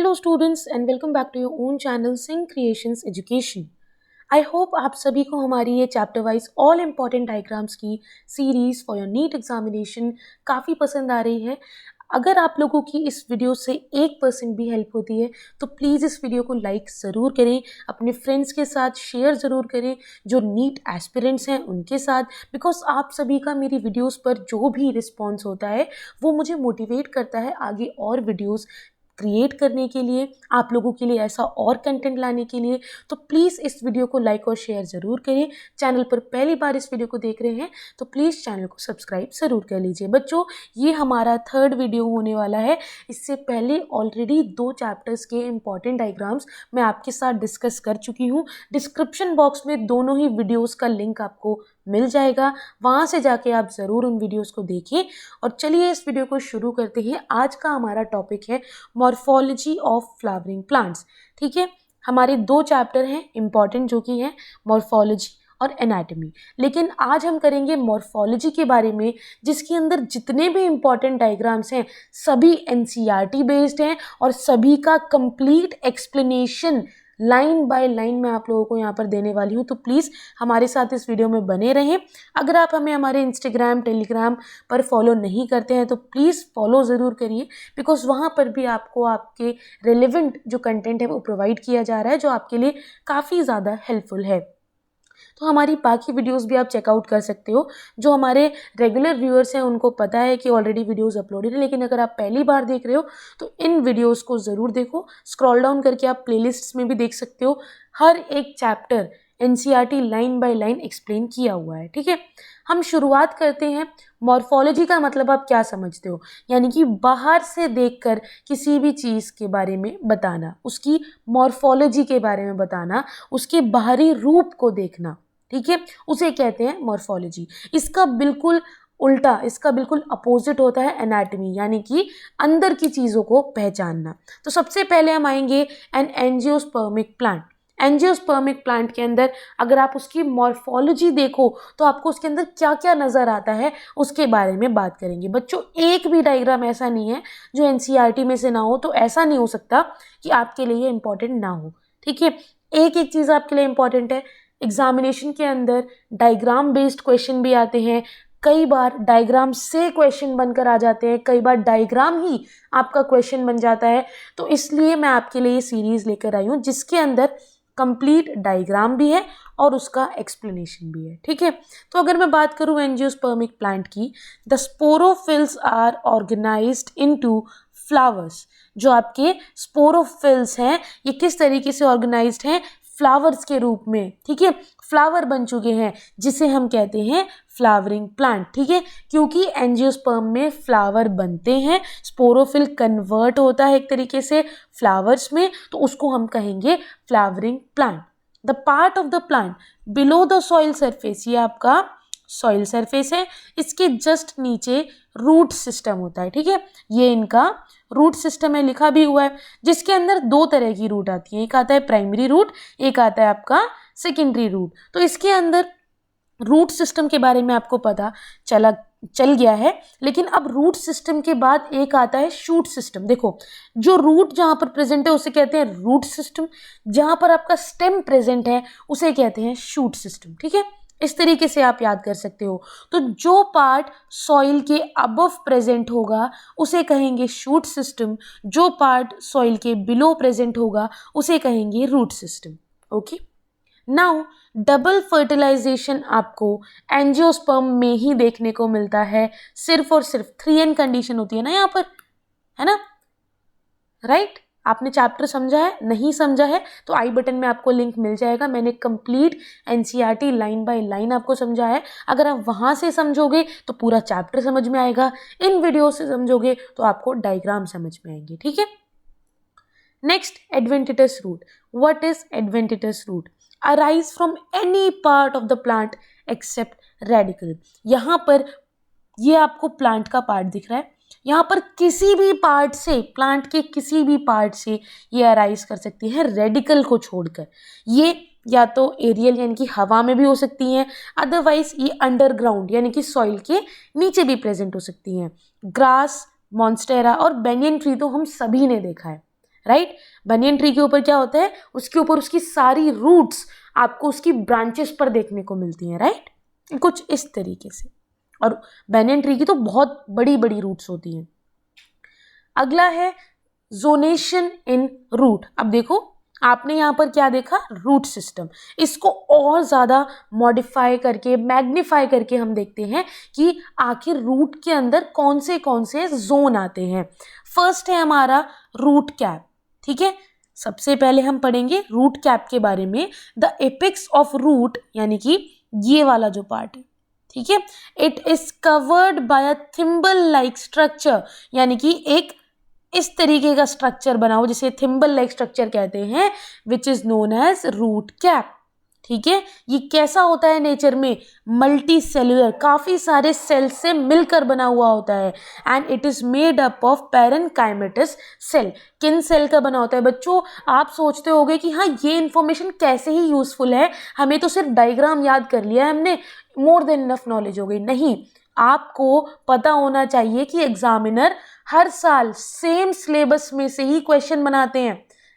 Hello students and welcome back to your own channel Singh creations education. I hope आप सभी को हमारी ये chapter wise all important diagrams की series for your NEET examination काफ़ी पसंद आ रही है। अगर आप लोगों की इस वीडियो से 1% भी हेल्प होती है तो प्लीज़ इस वीडियो को लाइक ज़रूर करें, अपने फ्रेंड्स के साथ शेयर ज़रूर करें जो नीट एस्पिरेंट्स हैं उनके साथ, बिकॉज आप सभी का मेरी वीडियोस पर जो भी रिस्पॉन्स होता है वो मुझे मोटिवेट करता है आगे और वीडियोस क्रिएट करने के लिए, आप लोगों के लिए ऐसा और कंटेंट लाने के लिए। तो प्लीज़ इस वीडियो को लाइक और शेयर ज़रूर करें। चैनल पर पहली बार इस वीडियो को देख रहे हैं तो प्लीज़ चैनल को सब्सक्राइब ज़रूर कर लीजिए। बच्चों, ये हमारा थर्ड वीडियो होने वाला है। इससे पहले ऑलरेडी 2 चैप्टर्स के इम्पॉर्टेंट डायग्राम्स मैं आपके साथ डिस्कस कर चुकी हूँ। डिस्क्रिप्शन बॉक्स में दोनों ही वीडियोज़ का लिंक आपको मिल जाएगा, वहाँ से जाके आप ज़रूर उन वीडियोज़ को देखें। और चलिए इस वीडियो को शुरू करते हैं। आज का हमारा टॉपिक है मॉर्फोलॉजी ऑफ फ्लावरिंग प्लांट्स। ठीक है, हमारे 2 चैप्टर हैं इम्पॉर्टेंट जो कि हैं मॉर्फोलॉजी और एनाटॉमी, लेकिन आज हम करेंगे मॉर्फोलॉजी के बारे में जिसके अंदर जितने भी इम्पॉर्टेंट डायग्राम्स हैं सभी एनसीईआरटी बेस्ड हैं और सभी का complete explanation line by line मैं आप लोगों को यहाँ पर देने वाली हूँ। तो प्लीज़ हमारे साथ इस वीडियो में बने रहें। अगर आप हमें हमारे इंस्टाग्राम टेलीग्राम पर फॉलो नहीं करते हैं तो प्लीज़ फॉलो ज़रूर करिए, बिकॉज वहाँ पर भी आपको आपके रेलेवेंट जो कंटेंट है वो प्रोवाइड किया जा रहा है जो आपके लिए काफ़ी ज़्यादा हेल्पफुल है। तो हमारी बाकी वीडियोस भी आप चेकआउट कर सकते हो। जो हमारे रेगुलर व्यूअर्स हैं उनको पता है कि ऑलरेडी वीडियोस अपलोडेड है, लेकिन अगर आप पहली बार देख रहे हो तो इन वीडियोस को ज़रूर देखो। स्क्रॉल डाउन करके आप प्लेलिस्ट्स में भी देख सकते हो। हर एक chapter NCERT line by line explain किया हुआ है। ठीक है, हम शुरुआत करते हैं। मॉर्फोलॉजी का मतलब आप क्या समझते हो? यानी कि बाहर से देखकर किसी भी चीज़ के बारे में बताना, उसकी मॉर्फोलॉजी के बारे में बताना, उसके बाहरी रूप को देखना। ठीक है, उसे कहते हैं मॉर्फोलॉजी। इसका बिल्कुल उल्टा, इसका बिल्कुल अपोजिट होता है एनाटॉमी, यानी कि अंदर की चीज़ों को पहचानना। तो सबसे पहले हम आएंगे an angiospermic plant. Angiospermic plant के अंदर अगर आप उसकी मॉर्फोलॉजी देखो तो आपको उसके अंदर क्या क्या नज़र आता है उसके बारे में बात करेंगे। बच्चों, एक भी डायग्राम ऐसा नहीं है जो एनसीईआरटी में से ना हो, तो ऐसा नहीं हो सकता कि आपके लिए इंपॉर्टेंट ना हो। ठीक है, एक एक चीज़ आपके लिए इंपॉर्टेंट है। एग्जामिनेशन के अंदर डायग्राम बेस्ड क्वेश्चन भी आते हैं, कई बार डायग्राम से क्वेश्चन बनकर आ जाते हैं, कई बार डायग्राम ही आपका क्वेश्चन बन जाता है। तो इसलिए मैं आपके लिए ये सीरीज़ लेकर आई हूँ जिसके अंदर कंप्लीट डायग्राम भी है और उसका एक्सप्लेनेशन भी है। ठीक है, तो अगर मैं बात करूँ एंजियोस्पर्मिक प्लांट की, the sporophylls are organized into flowers. जो आपके स्पोरोफिल्स हैं ये किस तरीके से ऑर्गेनाइज्ड हैं? फ्लावर्स के रूप में। ठीक है, फ्लावर बन चुके हैं जिसे हम कहते हैं फ्लावरिंग प्लांट। ठीक है, क्योंकि एंजियोस्पर्म में फ्लावर बनते हैं, स्पोरोफिल कन्वर्ट होता है एक तरीके से फ्लावर्स में, तो उसको हम कहेंगे flowering plant. The part of the plant below the soil surface, ये आपका सॉइल सरफेस है, इसके जस्ट नीचे रूट सिस्टम होता है। ठीक है, ये इनका रूट सिस्टम है, लिखा भी हुआ है, जिसके अंदर 2 तरह की रूट आती है। एक आता है प्राइमरी रूट, एक आता है आपका सेकेंडरी रूट। तो इसके अंदर रूट सिस्टम के बारे में आपको पता चल गया है, लेकिन अब रूट सिस्टम के बाद एक आता है शूट सिस्टम। देखो, जो रूट जहाँ पर प्रेजेंट है उसे कहते हैं रूट सिस्टम, जहाँ पर आपका स्टेम प्रेजेंट है उसे कहते हैं शूट सिस्टम। ठीक है, इस तरीके से आप याद कर सकते हो। तो जो पार्ट सॉइल के अबव प्रेजेंट होगा उसे कहेंगे शूट सिस्टम, जो पार्ट सॉइल के बिलो प्रेजेंट होगा उसे कहेंगे root system. Okay, now double fertilization आपको एंजियोस्पर्म में ही देखने को मिलता है। सिर्फ और सिर्फ 3N कंडीशन होती है ना यहाँ पर, है ना? राइट, आपने चैप्टर समझा है? नहीं समझा है तो आई बटन में आपको लिंक मिल जाएगा। मैंने complete NCERT line by line आपको समझा है। अगर आप वहाँ से समझोगे तो पूरा चैप्टर समझ में आएगा, इन वीडियो से समझोगे तो आपको डायग्राम समझ में आएंगे। ठीक है, next, adventitious root. What is adventitious root? Arise from any part of the plant except radicle. यहाँ पर ये आपको प्लांट का पार्ट दिख रहा है, यहाँ पर किसी भी पार्ट से, प्लांट के किसी भी पार्ट से ये अराइज कर सकती है रेडिकल को छोड़कर। ये या तो एरियल यानी कि हवा में भी हो सकती हैं, अदरवाइज ये अंडरग्राउंड यानी कि सॉइल के नीचे भी प्रेजेंट हो सकती हैं। ग्रास, मॉन्स्टेरा और बेनियन ट्री तो हम सभी ने देखा है राइट। बनियन ट्री के ऊपर क्या होता है, उसके ऊपर उसकी सारी रूट्स आपको उसकी ब्रांचेस पर देखने को मिलती हैं, राइट, कुछ इस तरीके से। और बनियन ट्री की तो बहुत बड़ी बड़ी रूट्स होती हैं। अगला है जोनेशन इन रूट। अब देखो आपने यहाँ पर क्या देखा, रूट सिस्टम। इसको और ज़्यादा मॉडिफाई करके, मैग्नीफाई करके हम देखते हैं कि आखिर रूट के अंदर कौन से जोन आते हैं। फर्स्ट है हमारा रूट कैप, ठीक है। सबसे पहले हम पढ़ेंगे रूट कैप के बारे में। द एपेक्स ऑफ रूट, यानी कि ये वाला जो पार्ट है, ठीक है, it is covered by a thimble like structure, यानी कि एक इस तरीके का स्ट्रक्चर बनाओ जिसे थिम्बल लाइक स्ट्रक्चर कहते हैं, which is known as root cap, ठीक है। ये कैसा होता है नेचर में, मल्टी सेल्यूलर, काफी सारे सेल से मिलकर बना हुआ होता है। And it is made up of parenchymatous cell. किन सेल का बना होता है बच्चों, आप सोचते होगे कि हाँ ये इंफॉर्मेशन कैसे ही यूजफुल है, हमें तो सिर्फ डायग्राम याद कर लिया है हमने, मोर देन इनफ नॉलेज हो गई। नहीं, आपको पता होना चाहिए कि एग्जामिनर हर साल सेम सिलेबस में से ही क्वेश्चन बनाते हैं,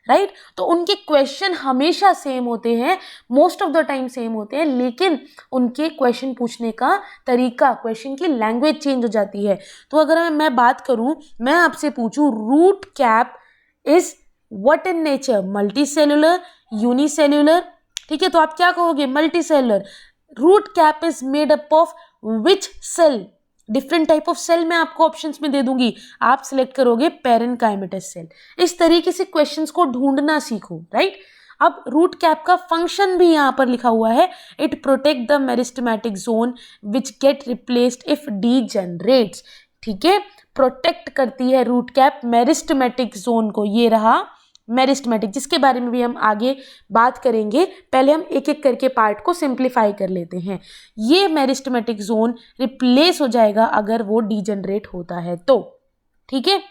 राइट। तो उनके क्वेश्चन हमेशा सेम होते हैं, most of the time same होते हैं, लेकिन उनके क्वेश्चन पूछने का तरीका, क्वेश्चन की लैंग्वेज चेंज हो जाती है। तो अगर मैं बात करूं, मैं आपसे पूछूं root cap is what in nature, multi cellular, unicellular, ठीक है, तो आप क्या कहोगे, multi cellular. Root cap is made up of which cell, different type of cell मैं आपको ऑप्शंस में दे दूंगी, आप सिलेक्ट करोगे पैरेनकाइमेटस सेल। इस तरीके से क्वेश्चंस को ढूंढना सीखो, राइट। अब रूट कैप का फंक्शन भी यहां पर लिखा हुआ है, it protect the meristematic zone which get replaced if degenerates, ठीक है, प्रोटेक्ट करती है रूट कैप मेरिस्टेमेटिक जोन को। ये रहा मेरिस्टेमेटिक, जिसके बारे में भी हम आगे बात करेंगे। पहले हम एक एक करके पार्ट को सिंप्लीफाई कर लेते हैं। ये मेरिस्टेमेटिक जोन रिप्लेस हो जाएगा अगर वो डीजनरेट होता है तो, ठीक है।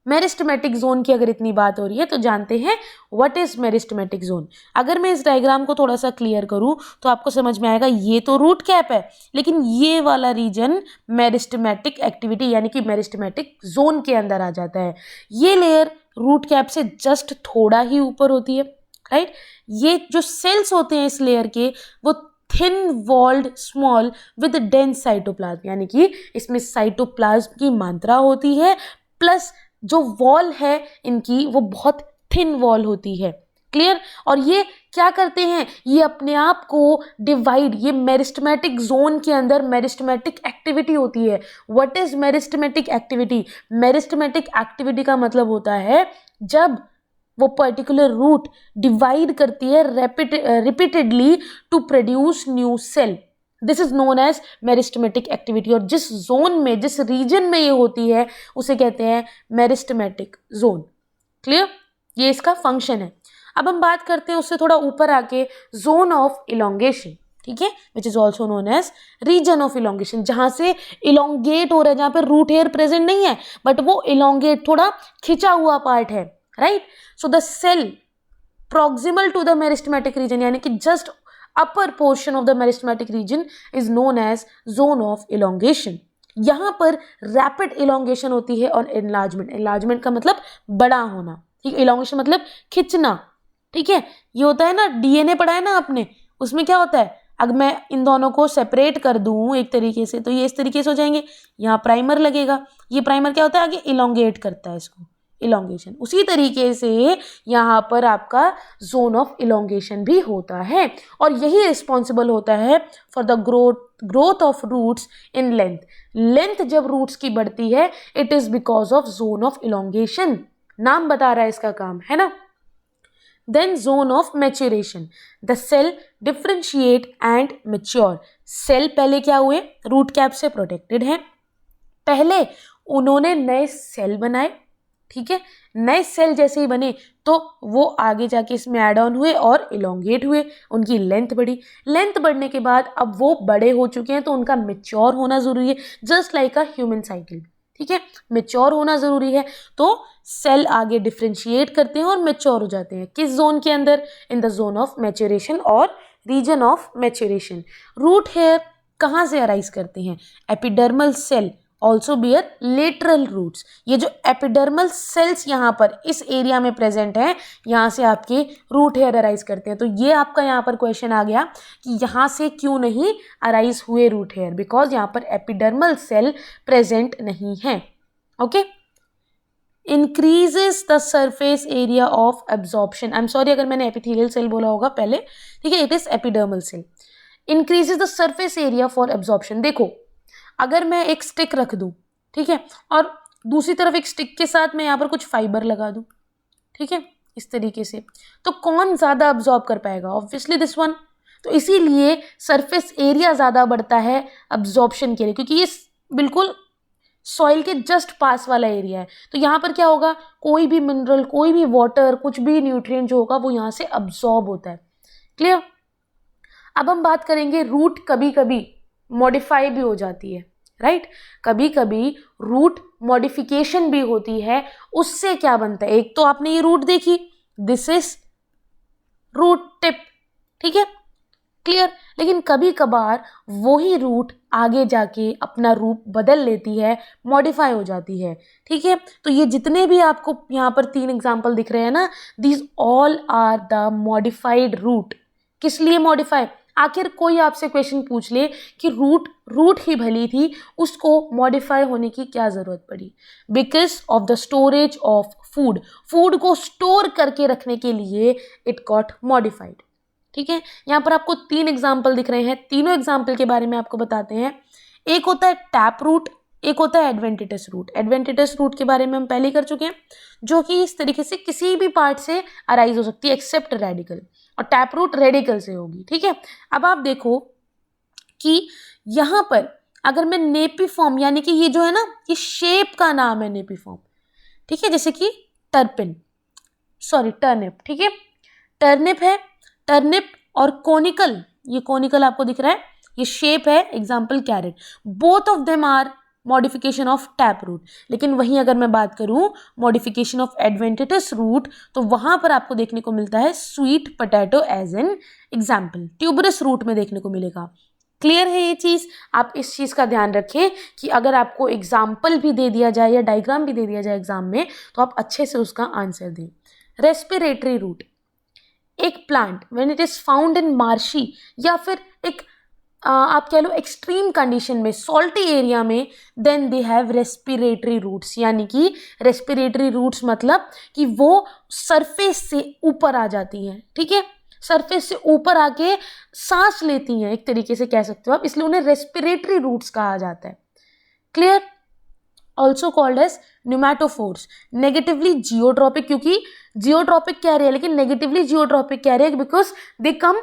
मेरिस्टेमेटिक जोन की अगर इतनी बात हो रही है तो जानते हैं व्हाट इज मेरिस्टेमेटिक जोन। अगर मैं इस डायग्राम को थोड़ा सा क्लियर करूं तो आपको समझ में आएगा, ये तो रूट कैप है, लेकिन ये वाला रीजन मेरिस्टेमेटिक एक्टिविटी यानी कि मेरिस्टेमेटिक जोन के अंदर आ जाता है। ये लेयर रूट कैप से जस्ट थोड़ा ही ऊपर होती है, राइट। ये जो सेल्स होते हैं इस लेयर के, वो thin walled small with dense cytoplasm, यानी कि इसमें साइटोप्लाज्म की मात्रा होती है, प्लस जो वॉल है इनकी वो बहुत थिन वॉल होती है, क्लियर। और ये क्या करते हैं, ये अपने आप को डिवाइड, ये मेरिस्टेमेटिक जोन के अंदर मेरिस्टेमेटिक एक्टिविटी होती है। What is meristematic activity, meristematic activity का मतलब होता है जब वो पर्टिकुलर रूट डिवाइड करती है repeatedly to produce new cell, this is known as meristematic activity. और जिस जोन में, जिस रीजन में ये होती है उसे कहते हैं मेरिस्टेमेटिक जोन, क्लियर। ये इसका फंक्शन है। अब हम बात करते हैं उससे थोड़ा ऊपर आके जोन ऑफ इलोंगेशन, ठीक है, which is also known as region of elongation, जहां से इलोंगेट हो रहा है, जहां पर रूट हेयर प्रेजेंट नहीं है बट वो इलोंगेट, थोड़ा खिंचा हुआ पार्ट है, right. So the cell proximal to the meristematic region, यानी कि just upper portion of the meristematic region is known as zone of elongation। यहाँ पर rapid elongation होती है और enlargement का मतलब बड़ा होना, ठीक है, elongation मतलब खिंचना, ठीक है। ये होता है ना, DNA पढ़ा है ना आपने, उसमें क्या होता है, अगर मैं इन दोनों को सेपरेट कर दूं एक तरीके से तो ये इस तरीके से हो जाएंगे, यहाँ प्राइमर लगेगा, ये प्राइमर क्या होता है, आगे इलोंगेट करता है इसको, इलोंगेशन। उसी तरीके से यहाँ पर आपका जोन ऑफ इलोंगेशन भी होता है और यही रिस्पॉन्सिबल होता है for the growth of roots in length. Length जब रूट्स की बढ़ती है, it is because of zone of elongation, नाम बता रहा है इसका काम, है ना। Then zone of maturation, the cell differentiate and mature. Cell पहले क्या हुए, रूट कैप से प्रोटेक्टेड है, पहले उन्होंने नए सेल बनाए, ठीक है, नए सेल जैसे ही बने तो वो आगे जाके इसमें ऐड ऑन हुए और इलोंगेट हुए, उनकी लेंथ बढ़ी। लेंथ बढ़ने के बाद अब वो बड़े हो चुके हैं तो उनका मैच्योर होना जरूरी है, just like a human cycle, ठीक है, मैच्योर होना जरूरी है। तो सेल आगे डिफ्रेंशिएट करते हैं और मैच्योर हो जाते हैं, किस जोन के अंदर, in the zone of maturation और region of maturation. Root hair कहाँ से अराइज करते हैं, epidermal cell also bear lateral roots. ये जो एपिडर्मल सेल्स यहाँ पर इस एरिया में प्रेजेंट है, यहाँ से आपके रूट हेयर अराइज करते हैं। तो ये आपका यहाँ पर क्वेश्चन आ गया कि यहाँ से क्यों नहीं अराइज हुए रूट हेयर, बिकॉज यहाँ पर एपिडर्मल सेल प्रेजेंट नहीं है। Okay, increases the surface area of absorption. I am sorry अगर मैंने एपिथेलियल सेल बोला होगा पहले, ठीक है, it is epidermal cell. Increases the surface area for absorption. देखो, अगर मैं एक स्टिक रख दूं, ठीक है, और दूसरी तरफ एक स्टिक के साथ मैं यहाँ पर कुछ फाइबर लगा दूं, ठीक है, इस तरीके से, तो कौन ज़्यादा अब्जॉर्ब कर पाएगा? Obviously this one. तो इसीलिए सरफेस एरिया ज़्यादा बढ़ता है अब्जॉर्प्शन के लिए, क्योंकि ये बिल्कुल सॉइल के जस्ट पास वाला एरिया है। तो यहाँ पर क्या होगा, कोई भी मिनरल, कोई भी वाटर, कुछ भी न्यूट्रिएंट जो होगा वो यहाँ से अब्जॉर्ब होता है। क्लियर? अब हम बात करेंगे रूट कभी कभी मॉडिफाई भी हो जाती है, राइट? कभी कभी रूट मॉडिफिकेशन भी होती है। उससे क्या बनता है? एक तो आपने ये रूट देखी, दिस इज रूट टिप, ठीक है, क्लियर? लेकिन कभी कभार वही रूट आगे जाके अपना रूप बदल लेती है, मॉडिफाई हो जाती है, ठीक है। तो ये जितने भी आपको यहाँ पर 3 एग्जाम्पल दिख रहे हैं ना, these all are the modified root. किस लिए मॉडिफाई? आखिर कोई आपसे क्वेश्चन पूछ ले कि रूट ही भली थी, उसको मॉडिफाई होने की क्या जरूरत पड़ी? Because of the storage of food को स्टोर करके रखने के लिए इट गॉट मॉडिफाइड, ठीक है। यहाँ पर आपको 3 एग्जाम्पल दिख रहे हैं, तीनों एग्जाम्पल के बारे में आपको बताते हैं। एक होता है टैप रूट, एक होता है एडवेंटिटस रूट। एडवेंटिटस रूट के बारे में हम पहले ही कर चुके हैं, जो कि इस तरीके से किसी भी पार्ट से अराइज हो सकती है एक्सेप्ट रेडिकल, और टैप रूट रेडिकल से होगी, ठीक है। अब आप देखो कि यहाँ पर अगर मैं नेपीफॉर्म, यानी कि ये जो है ना, ये शेप का नाम है नेपीफॉर्म, ठीक है, जैसे कि टर्निप, ठीक है, टर्निप है, टर्निप और कोनिकल, ये कोनिकल आपको दिख रहा है, ये शेप है, example carrot. Both of them are modification of tap root. लेकिन वहीं अगर मैं बात करूं मॉडिफिकेशन ऑफ एडवेंटिटस रूट, तो वहां पर आपको देखने को मिलता है sweet potato as an example, tuberous root में देखने को मिलेगा। क्लियर है ये चीज़? आप इस चीज़ का ध्यान रखें कि अगर आपको एग्जाम्पल भी दे दिया जाए या डायग्राम भी दे दिया जाए एग्जाम में, तो आप अच्छे से उसका आंसर दें। रेस्पिरेटरी रूट, एक plant when it is found in marshy, या फिर एक आप कह लो एक्सट्रीम कंडीशन में, सॉल्टी एरिया में, then they have respiratory roots. यानी कि रेस्पिरेटरी रूट्स मतलब कि वो सरफेस से ऊपर आ जाती हैं, ठीक है, सरफेस से ऊपर आके सांस लेती हैं, एक तरीके से कह सकते हो आप, इसलिए उन्हें रेस्पिरेटरी रूट्स कहा जाता है। Clear? Also called as pneumatophores. Negatively geotropic, क्योंकि जियोट्रॉपिक कह रहे हैं लेकिन नेगेटिवली जियोट्रॉपिक कह रहे हैं because they come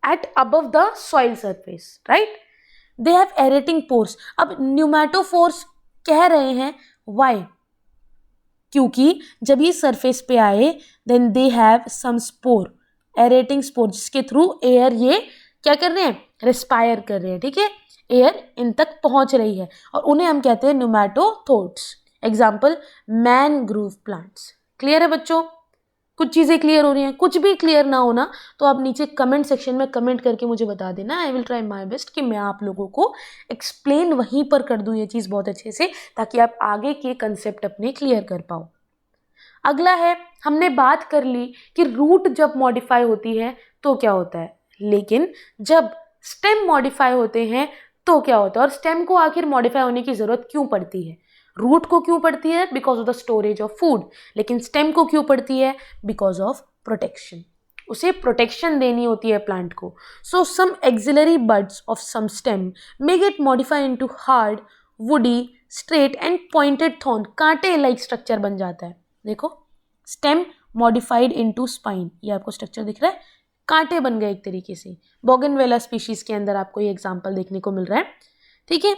at above the soil surface, right? They have aerating pores. अब न्यूमैटोफोर्स कह रहे हैं, why? क्योंकि जब ये सरफेस पे आए, then they have some spore, aerating spore, जिसके थ्रू एयर ये क्या कर रहे हैं? रेस्पायर कर रहे हैं, ठीक है, एयर इन तक पहुंच रही है, और उन्हें हम कहते हैं pneumatophores. Example mangrove plants. Clear है बच्चों? कुछ चीज़ें क्लियर हो रही हैं? कुछ भी क्लियर ना होना तो आप नीचे कमेंट सेक्शन में कमेंट करके मुझे बता देना। I will try my best कि मैं आप लोगों को एक्सप्लेन वहीं पर कर दूं ये चीज़ बहुत अच्छे से, ताकि आप आगे के कंसेप्ट अपने क्लियर कर पाओ। अगला है, हमने बात कर ली कि रूट जब मॉडिफाई होती है तो क्या होता है, लेकिन जब स्टेम मॉडिफाई होते हैं तो क्या होता है, और स्टेम को आखिर मॉडिफाई होने की ज़रूरत क्यों पड़ती है? रूट को क्यों पड़ती है? Because of the storage of food. लेकिन स्टेम को क्यों पड़ती है? Because of protection. उसे प्रोटेक्शन देनी होती है प्लांट को। So some axillary buds of some stem may get modified into hard, woody, straight and pointed thorn. कांटे लाइक स्ट्रक्चर बन जाता है। देखो, स्टेम मॉडिफाइड इनटू स्पाइन, ये आपको स्ट्रक्चर दिख रहा है, कांटे बन गए एक तरीके से। बोगनवेला स्पीशीज के अंदर आपको ये एग्जाम्पल देखने को मिल रहा है, ठीक है।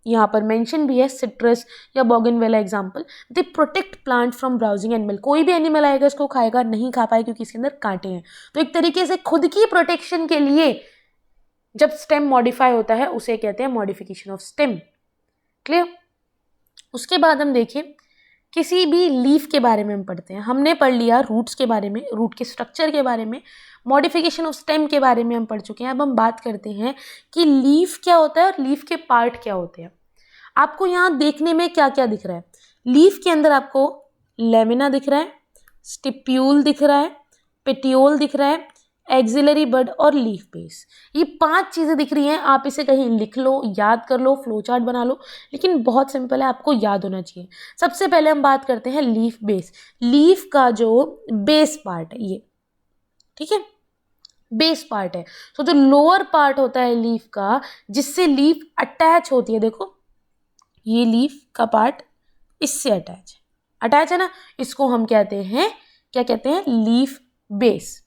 यहाँ पर मेंशन भी है सिट्रस या bougainvillea example. They protect plant from browsing animal. कोई भी एनिमल आएगा इसको खाएगा, नहीं खा पाए क्योंकि इसके अंदर कांटे हैं। तो एक तरीके से खुद की प्रोटेक्शन के लिए जब स्टेम मॉडिफाई होता है उसे कहते हैं मॉडिफिकेशन ऑफ स्टेम। क्लियर? उसके बाद हम देखें किसी भी लीफ के बारे में हम पढ़ते हैं, हमने पढ़ लिया रूट्स के बारे में, रूट के स्ट्रक्चर के बारे में, मॉडिफिकेशन ऑफ स्टेम के बारे में हम पढ़ चुके हैं। अब हम बात करते हैं कि लीफ क्या होता है और लीफ के पार्ट क्या होते हैं। आपको यहाँ देखने में क्या क्या दिख रहा है? लीफ के अंदर आपको लेमिना दिख रहा है, स्टिप्यूल दिख रहा है, पेटियोल दिख रहा है, एक्सिलरी बड और लीफ बेस। ये 5 चीज़ें दिख रही हैं। आप इसे कहीं लिख लो, याद कर लो, फ्लो चार्ट बना लो, लेकिन बहुत सिंपल है, आपको याद होना चाहिए। सबसे पहले हम बात करते हैं लीफ बेस। लीफ का जो बेस पार्ट है ये, ठीक है, बेस पार्ट है। तो जो लोअर पार्ट होता है लीफ का, जिससे लीफ अटैच होती है, देखो ये लीफ का पार्ट इससे अटैच है ना, इसको हम कहते हैं, क्या कहते हैं? Leaf base.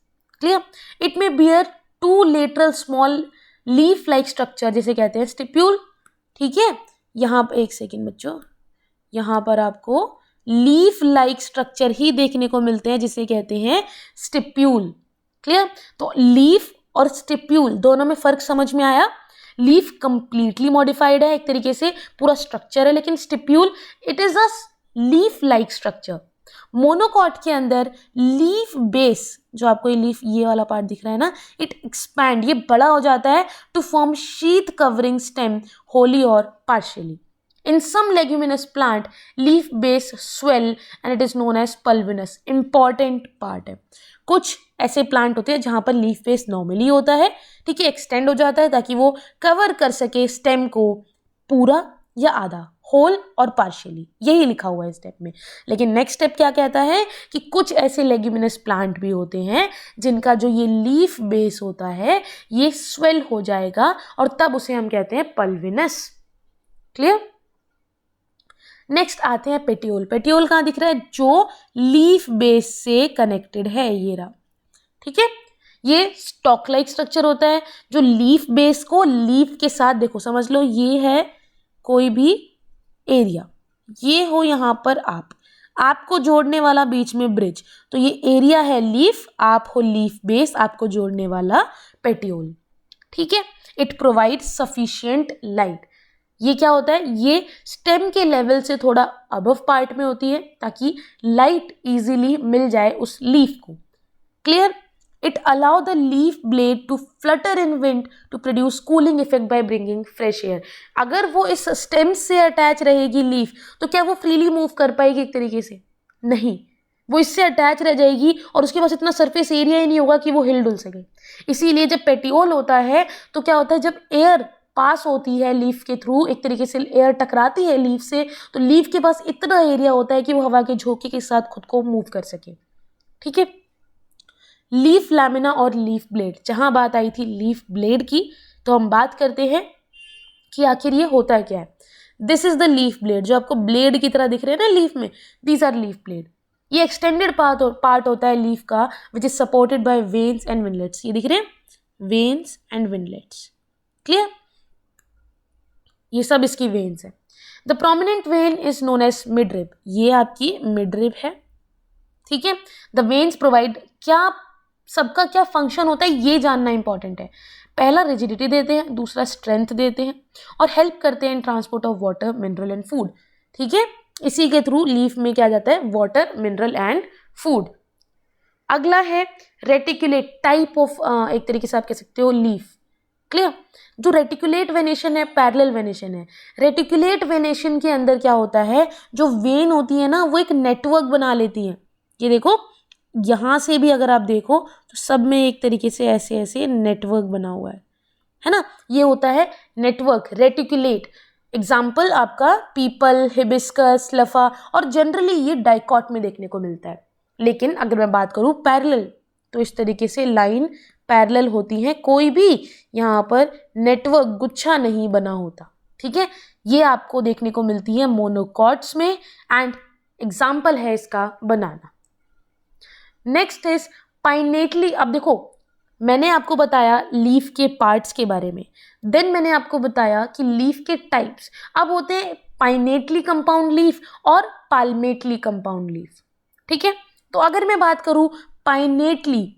Clear? It may bear 2 lateral small leaf like structure, जिसे कहते हैं स्टिप्यूल। ठीक है, यहाँ पर एक सेकेंड बच्चों, यहाँ पर आपको लीफ लाइक स्ट्रक्चर ही देखने को मिलते हैं, जिसे कहते हैं स्टिप्यूल। क्लियर? तो लीफ और स्टिप्यूल दोनों में फर्क समझ में आया? लीफ कंप्लीटली मॉडिफाइड है, एक तरीके से पूरा स्ट्रक्चर है, लेकिन stipule it is a leaf like structure. Monocot के अंदर लीफ बेस, जो आपको ये लीफ ये वाला पार्ट दिख रहा है ना, इट एक्सपैंड, ये बड़ा हो जाता है to form sheath covering stem wholly और partially. In some leguminous plant, leaf base swell and it is known as pulvinus. Important part है। कुछ ऐसे प्लांट होते हैं जहाँ पर लीफ बेस नॉर्मली होता है, ठीक है, एक्सटेंड हो जाता है ताकि वो कवर कर सके स्टेम को पूरा या आधा, होल और पार्शियली, यही लिखा हुआ है स्टेप में। लेकिन नेक्स्ट स्टेप क्या कहता है कि कुछ ऐसे लेग्यूमिनस प्लांट भी होते हैं जिनका जो ये लीफ बेस होता है ये स्वेल हो जाएगा और तब उसे हम कहते हैं पल्विनस। क्लियर? नेक्स्ट आते हैं पेटियोल। पेटियोल कहाँ दिख रहा है? जो लीफ बेस से कनेक्टेड है, ये रहा। ठीक है, ये स्टॉक लाइक स्ट्रक्चर होता है जो लीफ बेस को लीफ के साथ, देखो समझ लो, ये है कोई भी एरिया, ये हो यहाँ पर आपको जोड़ने वाला बीच में ब्रिज, तो ये एरिया है लीफ, आप हो लीफ बेस, आपको जोड़ने वाला पेटियोल। ठीक है, इट प्रोवाइड्स सफिशिएंट लाइट। ये क्या होता है? ये स्टेम के लेवल से थोड़ा अबव पार्ट में होती है ताकि लाइट इजीली मिल जाए उस लीफ को। Clear? It allow the leaf blade to flutter in wind to produce cooling effect by bringing fresh air. अगर वो इस स्टेम से अटैच रहेगी लीफ, तो क्या वो फ्रीली मूव कर पाएगी? एक तरीके से नहीं, वो इससे अटैच रह जाएगी और उसके पास इतना सरफेस एरिया ही नहीं होगा कि वो हिल डुल सके। इसीलिए जब पेटियोल होता है तो क्या होता है, जब एयर पास होती है लीफ के थ्रू, एक तरीके से एयर टकराती है लीफ से, तो लीफ के पास इतना एरिया होता है कि वो हवा के झोंके के साथ खुद को मूव कर सके। ठीक है, लीफ लैमिना और लीफ ब्लेड, जहां बात आई थी लीफ ब्लेड की, तो हम बात करते हैं कि आखिर ये होता क्या है। This is the leaf blade, जो आपको ब्लेड की तरह दिख रहे हैं ना लीफ में, दीज आर लीफ ब्लेड। ये एक्सटेंडेड पार्ट होता है लीफ का, which is supported by veins and veinlets. ये दिख रहे हैं, वेन्स एंड विनलेट्स। क्लियर? ये सब इसकी वेन्स है। The prominent vein is known as midrib, ये आपकी मिडरिब है। ठीक है, द वेन्स प्रोवाइड, क्या सबका क्या फंक्शन होता है ये जानना इंपॉर्टेंट है। पहला रिजिडिटी देते हैं, दूसरा स्ट्रेंथ देते हैं और हेल्प करते हैं इन transport of water, mineral and food. ठीक है, इसी के थ्रू लीफ में क्या जाता है? Water, mineral and food. अगला है रेटिकुलेट, टाइप ऑफ एक तरीके से आप कह सकते हो लीफ। क्लियर? जो रेटिकुलेट वेनेशन है, पैरेलल वेनेशन है। रेटिकुलेट वेनेशन के अंदर क्या होता है, जो वेन होती है ना, वो एक नेटवर्क बना लेती है। ये देखो, यहाँ से भी अगर आप देखो तो सब में एक तरीके से ऐसे ऐसे नेटवर्क बना हुआ है ना, ये होता है नेटवर्क, रेटिकुलेट। एग्जाम्पल आपका पीपल, हिबिस्कस, लफा, और जनरली ये डाइकॉट में देखने को मिलता है। लेकिन अगर मैं बात करूँ पैरेलल, तो इस तरीके से लाइन पैरेलल होती हैं, कोई भी यहाँ पर नेटवर्क, गुच्छा नहीं बना होता। ठीक है, ये आपको देखने को मिलती है मोनोकॉट्स में, एंड एग्जाम्पल है इसका बनाना। Next is पाइनेटली। अब देखो, मैंने आपको बताया लीफ के पार्ट्स के बारे में, देन मैंने आपको बताया कि लीफ के टाइप्स। अब होते हैं पाइनेटली कंपाउंड लीफ और पाल्मेटली कंपाउंड लीफ। ठीक है, तो अगर मैं बात करूं पाइनेटली,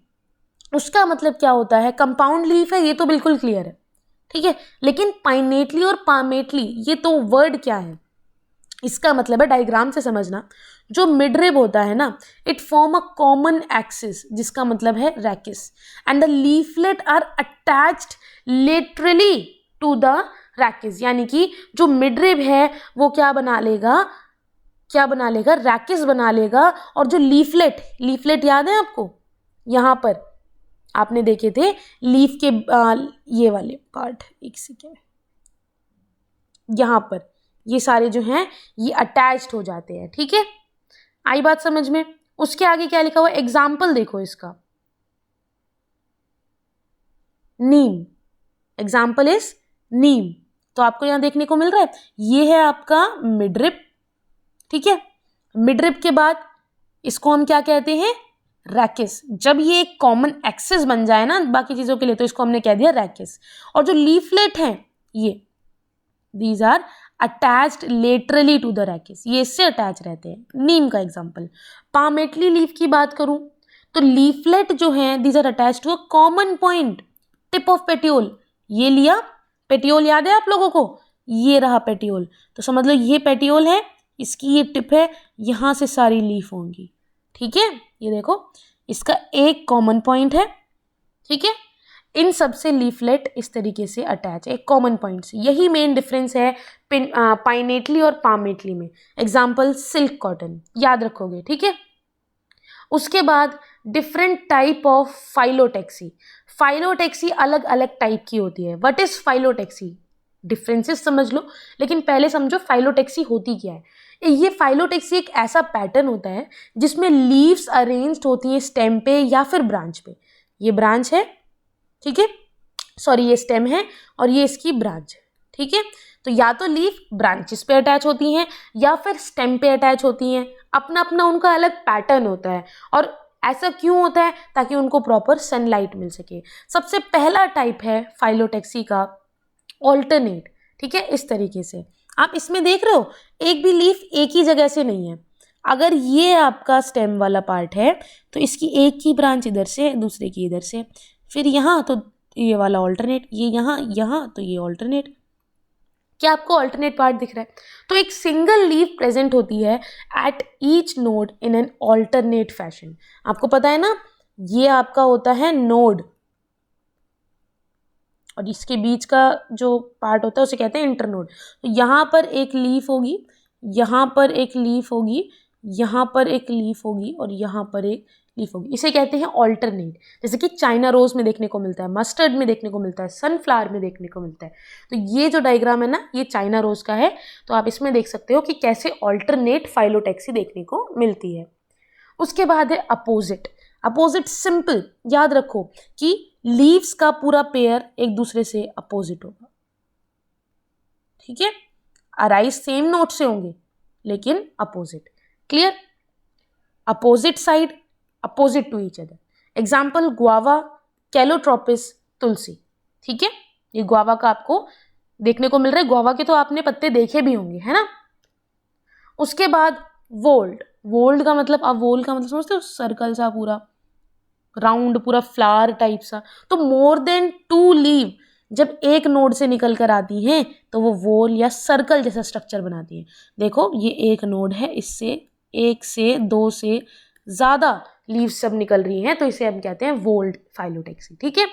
उसका मतलब क्या होता है? कंपाउंड लीफ है, ये तो बिल्कुल क्लियर है। ठीक है, लेकिन पाइनेटली और पामेटली, ये तो वर्ड क्या है? इसका मतलब है, डायग्राम से समझना, जो मिडरिब होता है ना, it form a common axis, जिसका मतलब है rachis, and the leaflet are attached laterally to the rachis, यानी कि जो मिडरिब है वो क्या बना लेगा, रैकिस बना लेगा। और जो लीफलेट याद है आपको, यहाँ पर आपने देखे थे लीफ के ये वाले पार्ट, एक सेकेंड, यहाँ पर ये सारे जो हैं ये अटैच्ड हो जाते हैं, ठीक है, आई बात समझ में। उसके आगे क्या लिखा हुआ है, एग्जाम्पल देखो इसका, नीम, एग्जाम्पल इज नीम। तो आपको यहां देखने को मिल रहा है, ये है आपका मिडरिब, ठीक है। मिडरिब के बाद इसको हम क्या कहते हैं, रैकिस। जब ये एक कॉमन एक्सिस बन जाए ना बाकी चीजों के लिए, तो इसको हमने कह दिया रैकिस। और जो लीफलेट हैं ये, these are attached laterally to the rachis, ये इससे अटैच रहते हैं। नीम का एग्जाम्पल। पामेटली लीफ की बात करूं तो लीफलेट जो है these are attach to a common point, tip of petiole. ये लिया, पेटियोल याद है आप लोगों को, ये रहा पेटियोल, तो समझ लो ये पेटियोल है, इसकी ये टिप है, यहां से सारी लीफ होंगी, ठीक है। ये देखो इसका एक कॉमन पॉइंट है, ठीक है, इन सब से लीफलेट इस तरीके से अटैच है एक कॉमन पॉइंट से। यही मेन डिफरेंस है पाइनेटली और पामेटली में। एग्जाम्पल सिल्क कॉटन, याद रखोगे, ठीक है। उसके बाद different type of phyllotaxy. Phyllotaxy अलग अलग टाइप की होती है। व्हाट इज फाइलोटेक्सी, डिफरेंसेस समझ लो, लेकिन पहले समझो फाइलोटेक्सी होती क्या है। ये फाइलोटेक्सी एक ऐसा पैटर्न होता है जिसमें लीव्स अरेंज्ड होती हैं स्टेम पे या फिर ब्रांच पे। ये ब्रांच है, ठीक है, सॉरी ये स्टेम है और ये इसकी ब्रांच है, ठीक है। तो या तो लीफ ब्रांचेस पे अटैच होती हैं या फिर स्टेम पे अटैच होती हैं, अपना अपना उनका अलग पैटर्न होता है। और ऐसा क्यों होता है, ताकि उनको प्रॉपर सनलाइट मिल सके। सबसे पहला टाइप है फाइलोटेक्सी का ऑल्टरनेट, ठीक है, इस तरीके से आप इसमें देख रहे हो एक भी लीफ एक ही जगह से नहीं है। अगर ये आपका स्टेम वाला पार्ट है तो इसकी एक की ब्रांच इधर से, दूसरे की इधर से, फिर यहाँ तो ये वाला ऑल्टरनेट, ये यहाँ तो ये ऑल्टरनेट। क्या आपको ऑल्टरनेट पार्ट दिख रहा है। तो एक सिंगल लीफ प्रेजेंट होती है at each node in an alternate fashion. आपको पता है ना, ये आपका होता है नोड और इसके बीच का जो पार्ट होता है उसे कहते हैं इंटरनोड। तो यहाँ पर एक लीफ होगी, यहाँ पर एक लीफ होगी, यहाँ पर एक लीफ होगी और यहाँ पर एक लीफ होगी, इसे कहते हैं ऑल्टरनेट। जैसे कि चाइना रोज में देखने को मिलता है, मस्टर्ड में देखने को मिलता है, सनफ्लावर में देखने को मिलता है। तो ये जो डायग्राम है ना, ये चाइना रोज का है। तो आप इसमें देख सकते हो कि कैसे ऑल्टरनेट फाइलोटेक्सी देखने को मिलती है। उसके बाद है अपोजिट। अपोजिट सिंपल याद रखो कि लीव्स का पूरा पेयर एक दूसरे से अपोजिट होगा, ठीक है। अराइज सेम नोट से होंगे लेकिन opposite, clear. Opposite side, opposite to each other. Example guava, calotropis, tulsi, ठीक है। ये गुआवा का आपको देखने को मिल रहा है, गुआवा के तो आपने पत्ते देखे भी होंगे, है ना। उसके बाद वोल्ड। वोल्ड का मतलब, आप वोल्ड का मतलब समझते हो, सर्कल सा पूरा राउंड, पूरा फ्लावर टाइप सा। तो मोर देन 2 लीव जब एक नोड से निकल कर आती हैं तो वो वोल या सर्कल जैसा स्ट्रक्चर बनाती हैं। देखो ये एक नोड है, इससे 1 से 2 से ज़्यादा लीव्स सब निकल रही हैं, तो इसे हम कहते हैं वोल्ड फाइलोटेक्सी, ठीक है।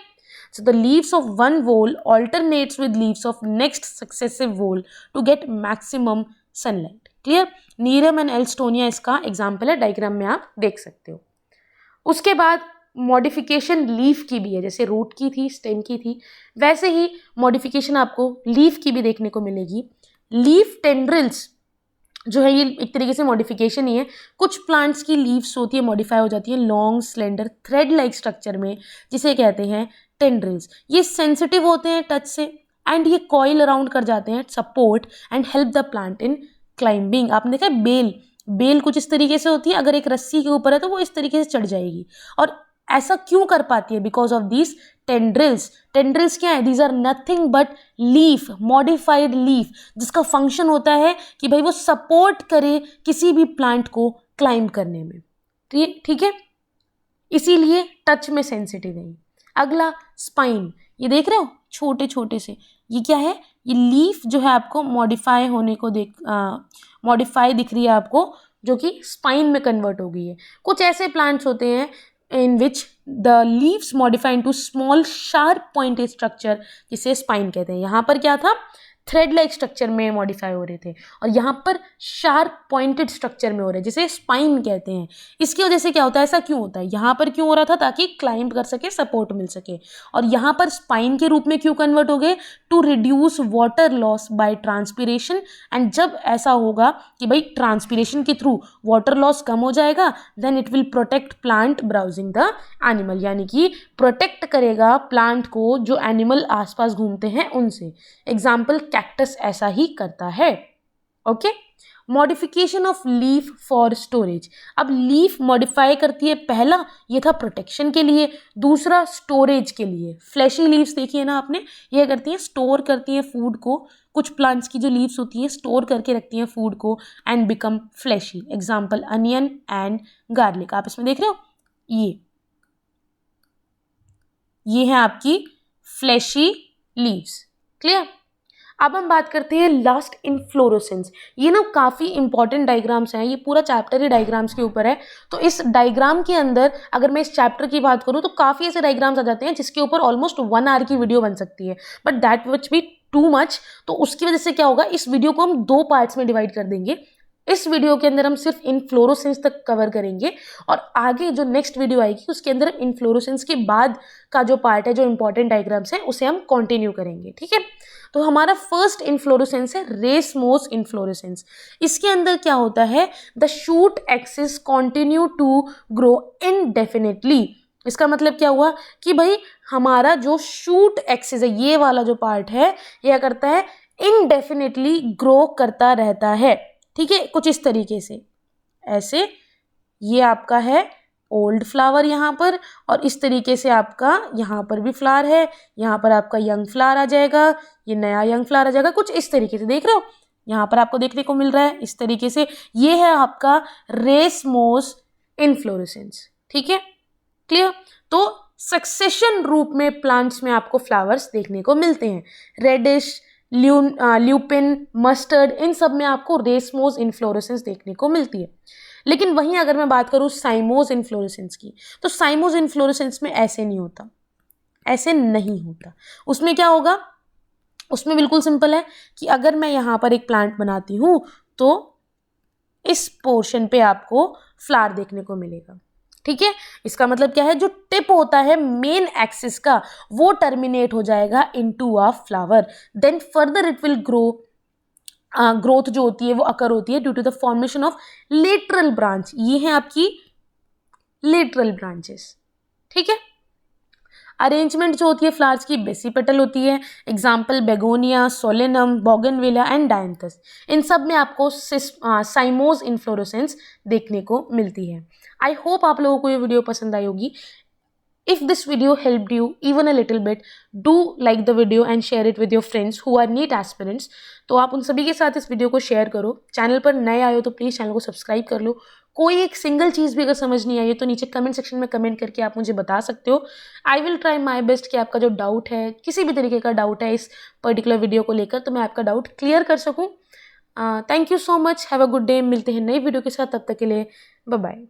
So the leaves of one whorl alternates with leaves of next successive whorl to get maximum sunlight. Clear? Nerium and alstonia इसका एग्जाम्पल है, डायग्राम में आप देख सकते हो। उसके बाद मॉडिफिकेशन लीफ की भी है, जैसे रूट की थी, स्टेम की थी, वैसे ही मॉडिफिकेशन आपको लीफ की भी देखने को मिलेगी। लीफ टेंड्रिल्स जो है ये एक तरीके से मॉडिफिकेशन ही है। कुछ प्लांट्स की लीव्स होती है मॉडिफाई हो जाती है long slender thread like structure में, जिसे कहते हैं टेंड्रिल्स। ये सेंसिटिव होते हैं टच से एंड ये कॉइल अराउंड कर जाते हैं, support and help the plant in climbing. आपने देखा बेल कुछ इस तरीके से होती है, अगर एक रस्सी के ऊपर है तो वो इस तरीके से चढ़ जाएगी। और ऐसा क्यों कर पाती है, because of these tendrils. Tendrils क्या है, these are nothing but leaf, modified leaf, जिसका फंक्शन होता है कि भाई वो सपोर्ट करे किसी भी प्लांट को क्लाइंब करने में, ठीक है, इसीलिए टच में सेंसिटिव है। अगला स्पाइन, ये देख रहे हो छोटे छोटे से, ये क्या है, ये लीफ जो है आपको मॉडिफाई होने को मॉडिफाई दिख रही है आपको, जो कि स्पाइन में कन्वर्ट हो गई है। कुछ ऐसे प्लांट्स होते हैं in which the leaves modify into small sharp pointed structure, जिसे स्पाइन कहते हैं। यहाँ पर क्या था, थ्रेड लाइक स्ट्रक्चर में मॉडिफाई हो रहे थे, और यहाँ पर शार्प पॉइंटेड स्ट्रक्चर में हो रहे हैं, जिसे स्पाइन कहते हैं। इसकी वजह से क्या होता है, ऐसा क्यों होता है, यहाँ पर क्यों हो रहा था, ताकि क्लाइंब कर सके, सपोर्ट मिल सके, और यहाँ पर स्पाइन के रूप में क्यों कन्वर्ट हो गए, to reduce water loss by transpiration. And जब ऐसा होगा कि भाई ट्रांसपीरेशन के थ्रू वाटर लॉस कम हो जाएगा, then it will protect plant browsing the animal, यानी कि प्रोटेक्ट करेगा प्लांट को जो एनिमल आसपास घूमते हैं उनसे। एग्जाम्पल, कैक्टस ऐसा ही करता है। Okay, modification of leaf for storage. अब लीफ मॉडिफाई करती है, पहला ये था प्रोटेक्शन के लिए, दूसरा स्टोरेज के लिए। फ्लैशी लीव्स देखिए ना आपने, ये करती हैं, स्टोर करती हैं फूड को। कुछ प्लांट्स की जो लीव्स होती हैं स्टोर करके रखती हैं फूड को and become fleshy. Example, onion and garlic. आप इसमें देख रहे हो, ये है आपकी फ्लैशी लीव्स। क्लियर। अब हम बात करते हैं लास्ट, इन्फ्लोरेसेंस। ये ना काफ़ी इंपॉर्टेंट डायग्राम्स हैं, ये पूरा चैप्टर ही डायग्राम्स के ऊपर है। तो इस डायग्राम के अंदर अगर मैं इस चैप्टर की बात करूँ तो काफ़ी ऐसे डायग्राम्स आ जाते हैं जिसके ऊपर ऑलमोस्ट 1 आवर की वीडियो बन सकती है, but that which be too much. तो उसकी वजह से क्या होगा, इस वीडियो को हम 2 पार्ट्स में डिवाइड कर देंगे। इस वीडियो के अंदर हम सिर्फ इन्फ्लोरेसेंस तक कवर करेंगे, और आगे जो नेक्स्ट वीडियो आएगी उसके अंदर इन्फ्लोरेसेंस के बाद का जो पार्ट है, जो इंपॉर्टेंट डायग्राम्स है, उसे हम कंटिन्यू करेंगे। ठीक है, तो हमारा फर्स्ट इन्फ्लोरेसेंस है रेसमोस इन्फ्लोरेसेंस। इसके अंदर क्या होता है, the shoot axis continue to grow indefinitely. इसका मतलब क्या हुआ कि भाई हमारा जो शूट एक्सिस है, ये वाला जो पार्ट है, यह करता है इनडेफिनेटली ग्रो करता रहता है। ठीक है, कुछ इस तरीके से, ऐसे ये आपका है ओल्ड फ्लावर यहाँ पर, और इस तरीके से आपका यहाँ पर भी फ्लावर है, यहाँ पर आपका यंग फ्लावर आ जाएगा, ये नया यंग फ्लावर आ जाएगा, कुछ इस तरीके से। देख रहे हो, यहाँ पर आपको देखने को मिल रहा है इस तरीके से। ये है आपका रेसमोस इन्फ्लोरेसेंस। ठीक है, क्लियर। तो सक्सेशन रूप में प्लांट्स में आपको फ्लावर्स देखने को मिलते हैं। रेडिश, ल्यूपिन, मस्टर्ड, इन सब में आपको रेसमोस इन्फ्लोरेसेंस देखने को मिलती है। लेकिन वहीं अगर मैं बात करूँ साइमोस इन्फ्लोरेसेंस की, तो साइमोस इन्फ्लोरेसेंस में ऐसे नहीं होता, ऐसे नहीं होता। उसमें क्या होगा, उसमें बिल्कुल सिंपल है कि अगर मैं यहाँ पर एक प्लांट बनाती हूँ तो इस पोर्शन पे आपको फ्लावर देखने को मिलेगा। ठीक है, इसका मतलब क्या है, जो टिप होता है मेन एक्सिस का, वो टर्मिनेट हो जाएगा into a flower, then further it will grow. Growth जो होती है वो अकर होती है due to the formation of lateral branch. ये है आपकी लेटरल ब्रांचेस। ठीक है, अरेंजमेंट जो होती है फ्लावर्स की बेसिपेटल होती है। Example, begonia, solanum, bougainvillea and dianthus. इन सब में आपको साइमोस इन्फ्लोरेसेंस देखने को मिलती है। आई होप आप लोगों को ये वीडियो पसंद आई होगी। If this video helped you even a little bit, do like the video and share it with your friends who are NEET aspirants. तो आप उन सभी के साथ इस वीडियो को शेयर करो। चैनल पर नए आए हो तो प्लीज़ चैनल को सब्सक्राइब कर लो। कोई एक सिंगल चीज़ भी अगर समझ नहीं आई है तो नीचे कमेंट सेक्शन में कमेंट करके आप मुझे बता सकते हो। I will try my best कि आपका जो डाउट है, किसी भी तरीके का डाउट है इस पर्टिकुलर वीडियो को लेकर, तो मैं आपका डाउट क्लियर कर सकूँ। Thank you so much, have a good day. मिलते हैं नई वीडियो के साथ, तब तक के लिए बाय बाय।